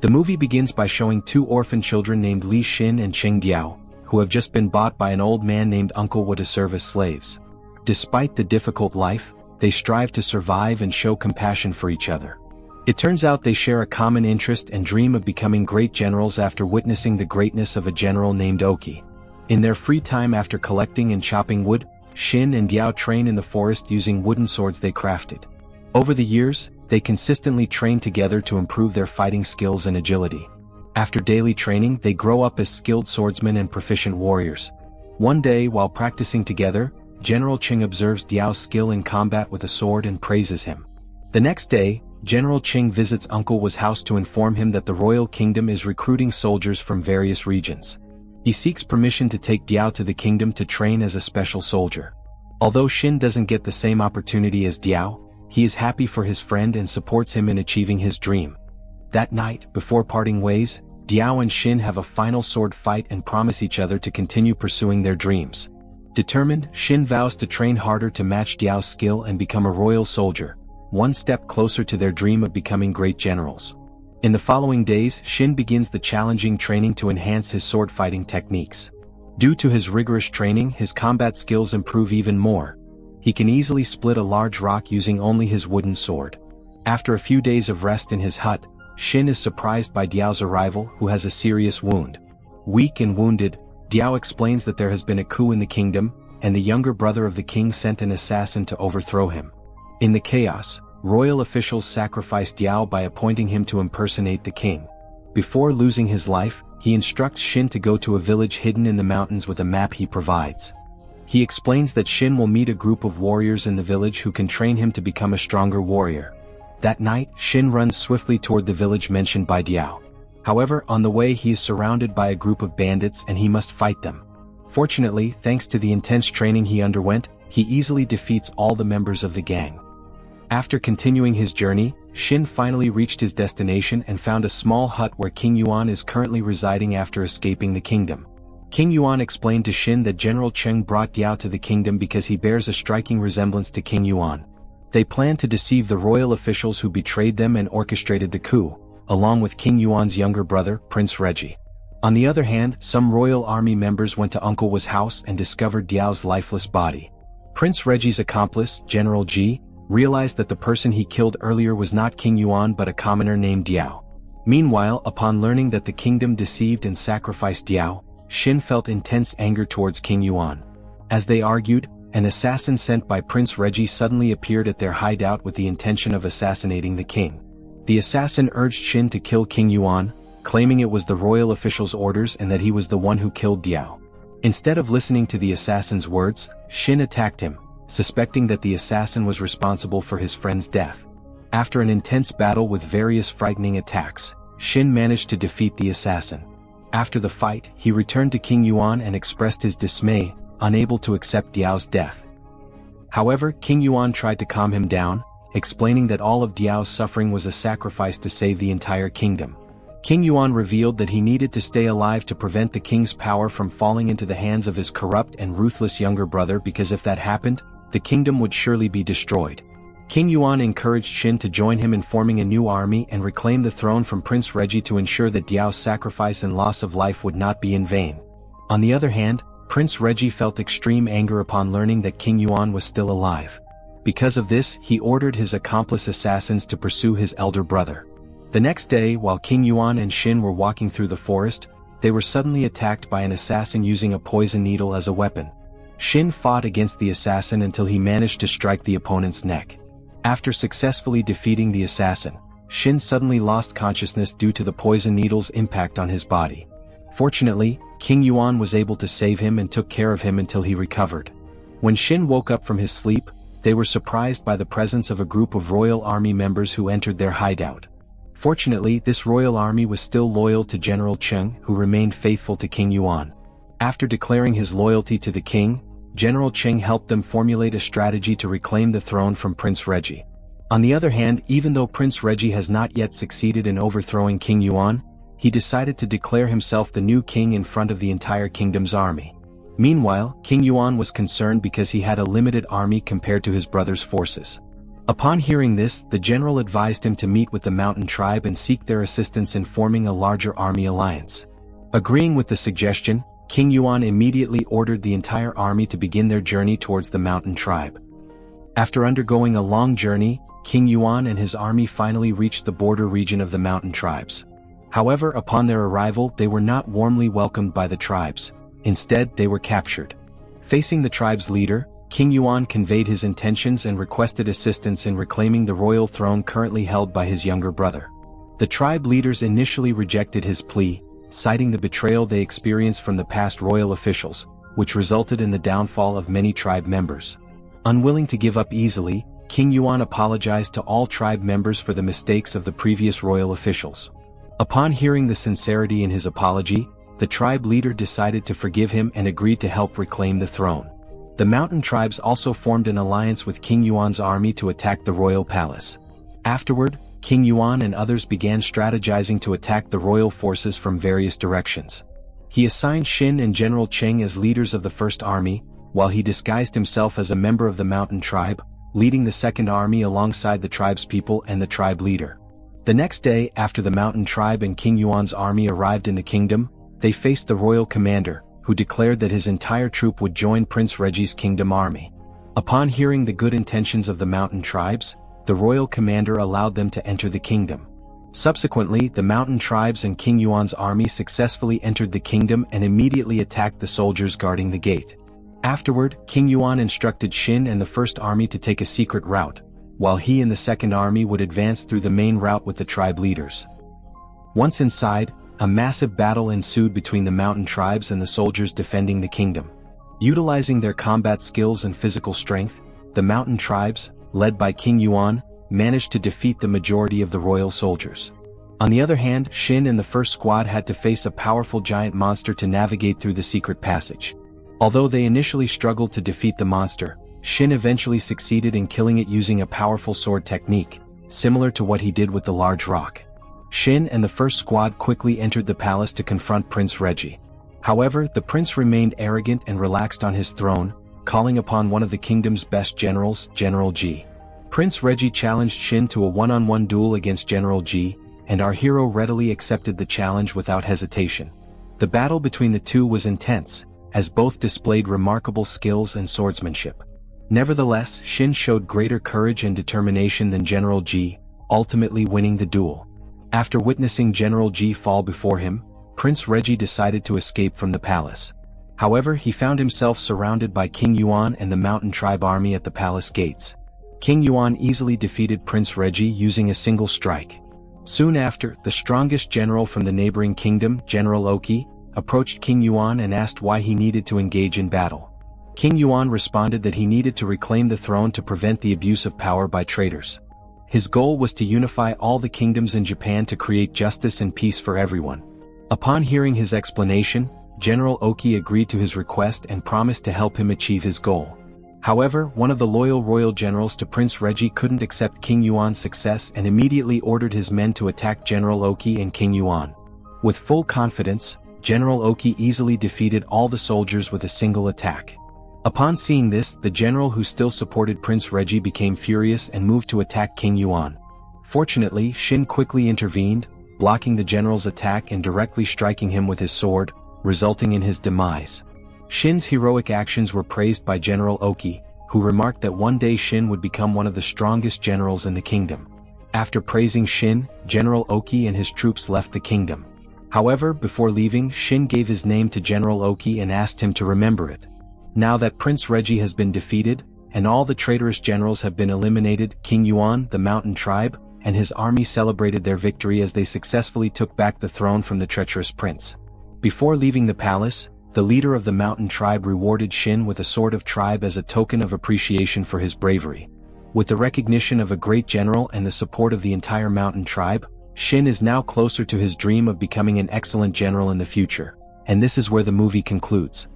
The movie begins by showing two orphan children named Li Xin and Cheng Diao, who have just been bought by an old man named Uncle Wu to serve as slaves. Despite the difficult life, they strive to survive and show compassion for each other. It turns out they share a common interest and dream of becoming great generals after witnessing the greatness of a general named Oki. In their free time after collecting and chopping wood, Xin and Diao train in the forest using wooden swords they crafted. Over the years, they consistently train together to improve their fighting skills and agility. After daily training, they grow up as skilled swordsmen and proficient warriors. One day, while practicing together, General Cheng observes Diao's skill in combat with a sword and praises him. The next day, General Cheng visits Uncle Wu's house to inform him that the royal kingdom is recruiting soldiers from various regions. He seeks permission to take Diao to the kingdom to train as a special soldier. Although Xin doesn't get the same opportunity as Diao, he is happy for his friend and supports him in achieving his dream. That night, before parting ways, Diao and Xin have a final sword fight and promise each other to continue pursuing their dreams. Determined, Xin vows to train harder to match Diao's skill and become a royal soldier, one step closer to their dream of becoming great generals. In the following days, Xin begins the challenging training to enhance his sword fighting techniques. Due to his rigorous training, his combat skills improve even more. He can easily split a large rock using only his wooden sword. After a few days of rest in his hut, Xin is surprised by Diao's arrival, who has a serious wound. Weak and wounded, Diao explains that there has been a coup in the kingdom, and the younger brother of the king sent an assassin to overthrow him. In the chaos, royal officials sacrifice Diao by appointing him to impersonate the king. Before losing his life, he instructs Xin to go to a village hidden in the mountains with a map he provides. He explains that Xin will meet a group of warriors in the village who can train him to become a stronger warrior. That night, Xin runs swiftly toward the village mentioned by Diao. However, on the way he is surrounded by a group of bandits and he must fight them. Fortunately, thanks to the intense training he underwent, he easily defeats all the members of the gang. After continuing his journey, Xin finally reached his destination and found a small hut where King Yuan is currently residing after escaping the kingdom. King Yuan explained to Xin that General Cheng brought Diao to the kingdom because he bears a striking resemblance to King Yuan. They planned to deceive the royal officials who betrayed them and orchestrated the coup, along with King Yuan's younger brother, Prince Reggie. On the other hand, some royal army members went to Uncle Wu's house and discovered Diao's lifeless body. Prince Reggie's accomplice, General Ji, realized that the person he killed earlier was not King Yuan but a commoner named Diao. Meanwhile, upon learning that the kingdom deceived and sacrificed Diao, Xin felt intense anger towards King Yuan. As they argued, an assassin sent by Prince Reggie suddenly appeared at their hideout with the intention of assassinating the king. The assassin urged Xin to kill King Yuan, claiming it was the royal official's orders and that he was the one who killed Diao. Instead of listening to the assassin's words, Xin attacked him, suspecting that the assassin was responsible for his friend's death. After an intense battle with various frightening attacks, Xin managed to defeat the assassin. After the fight, he returned to King Yuan and expressed his dismay, unable to accept Diao's death. However, King Yuan tried to calm him down, explaining that all of Diao's suffering was a sacrifice to save the entire kingdom. King Yuan revealed that he needed to stay alive to prevent the king's power from falling into the hands of his corrupt and ruthless younger brother because if that happened, the kingdom would surely be destroyed. King Yuan encouraged Xin to join him in forming a new army and reclaim the throne from Prince Reggie to ensure that Diao's sacrifice and loss of life would not be in vain. On the other hand, Prince Reggie felt extreme anger upon learning that King Yuan was still alive. Because of this, he ordered his accomplice assassins to pursue his elder brother. The next day, while King Yuan and Xin were walking through the forest, they were suddenly attacked by an assassin using a poison needle as a weapon. Xin fought against the assassin until he managed to strike the opponent's neck. After successfully defeating the assassin, Xin suddenly lost consciousness due to the poison needle's impact on his body. Fortunately, King Yuan was able to save him and took care of him until he recovered. When Xin woke up from his sleep, they were surprised by the presence of a group of royal army members who entered their hideout. Fortunately, this royal army was still loyal to General Cheng, who remained faithful to King Yuan. After declaring his loyalty to the king, General Cheng helped them formulate a strategy to reclaim the throne from Prince Reggie. On the other hand, even though Prince Reggie has not yet succeeded in overthrowing King Yuan, he decided to declare himself the new king in front of the entire kingdom's army. Meanwhile, King Yuan was concerned because he had a limited army compared to his brother's forces. Upon hearing this, the general advised him to meet with the mountain tribe and seek their assistance in forming a larger army alliance. Agreeing with the suggestion, King Yuan immediately ordered the entire army to begin their journey towards the mountain tribe. After undergoing a long journey, King Yuan and his army finally reached the border region of the mountain tribes. However, upon their arrival, they were not warmly welcomed by the tribes. Instead, they were captured. Facing the tribe's leader, King Yuan conveyed his intentions and requested assistance in reclaiming the royal throne currently held by his younger brother. The tribe leaders initially rejected his plea, citing the betrayal they experienced from the past royal officials, which resulted in the downfall of many tribe members. Unwilling to give up easily, King Yuan apologized to all tribe members for the mistakes of the previous royal officials. Upon hearing the sincerity in his apology, the tribe leader decided to forgive him and agreed to help reclaim the throne. The mountain tribes also formed an alliance with King Yuan's army to attack the royal palace. Afterward, King Yuan and others began strategizing to attack the royal forces from various directions. He assigned Xin and General Cheng as leaders of the first army, while he disguised himself as a member of the mountain tribe, leading the second army alongside the tribe's people and the tribe leader. The next day, after the mountain tribe and King Yuan's army arrived in the kingdom, they faced the royal commander, who declared that his entire troop would join Prince Reggie's kingdom army. Upon hearing the good intentions of the mountain tribes, the royal commander allowed them to enter the kingdom. Subsequently, the mountain tribes and King Yuan's army successfully entered the kingdom and immediately attacked the soldiers guarding the gate. Afterward, King Yuan instructed Xin and the first army to take a secret route, while he and the second army would advance through the main route with the tribe leaders. Once inside, a massive battle ensued between the mountain tribes and the soldiers defending the kingdom. Utilizing their combat skills and physical strength, the mountain tribes, led by King Yuan, managed to defeat the majority of the royal soldiers. On the other hand, Xin and the first squad had to face a powerful giant monster to navigate through the secret passage. Although they initially struggled to defeat the monster, Xin eventually succeeded in killing it using a powerful sword technique, similar to what he did with the large rock. Xin and the first squad quickly entered the palace to confront Prince Reggie. However, the prince remained arrogant and relaxed on his throne, calling upon one of the kingdom's best generals, General Ji. Prince Reggie challenged Xin to a one-on-one duel against General Ji, and our hero readily accepted the challenge without hesitation. The battle between the two was intense, as both displayed remarkable skills and swordsmanship. Nevertheless, Xin showed greater courage and determination than General Ji, ultimately winning the duel. After witnessing General Ji fall before him, Prince Reggie decided to escape from the palace. However, he found himself surrounded by King Yuan and the mountain tribe army at the palace gates. King Yuan easily defeated Prince Reggie using a single strike. Soon after, the strongest general from the neighboring kingdom, General Oki, approached King Yuan and asked why he needed to engage in battle. King Yuan responded that he needed to reclaim the throne to prevent the abuse of power by traitors. His goal was to unify all the kingdoms in Japan to create justice and peace for everyone. Upon hearing his explanation, General Oki agreed to his request and promised to help him achieve his goal. However, one of the loyal royal generals to Prince Reggie couldn't accept King Yuan's success and immediately ordered his men to attack General Oki and King Yuan. With full confidence, General Oki easily defeated all the soldiers with a single attack. Upon seeing this, the general who still supported Prince Reggie became furious and moved to attack King Yuan. Fortunately, Xin quickly intervened, blocking the general's attack and directly striking him with his sword, resulting in his demise. Xin's heroic actions were praised by General Oki, who remarked that one day Xin would become one of the strongest generals in the kingdom. After praising Xin, General Oki and his troops left the kingdom. However, before leaving, Xin gave his name to General Oki and asked him to remember it. Now that Prince Reggie has been defeated, and all the traitorous generals have been eliminated, King Yuan, the mountain tribe, and his army celebrated their victory as they successfully took back the throne from the treacherous prince. Before leaving the palace, the leader of the mountain tribe rewarded Xin with a sword of tribe as a token of appreciation for his bravery. With the recognition of a great general and the support of the entire mountain tribe, Xin is now closer to his dream of becoming an excellent general in the future. And this is where the movie concludes.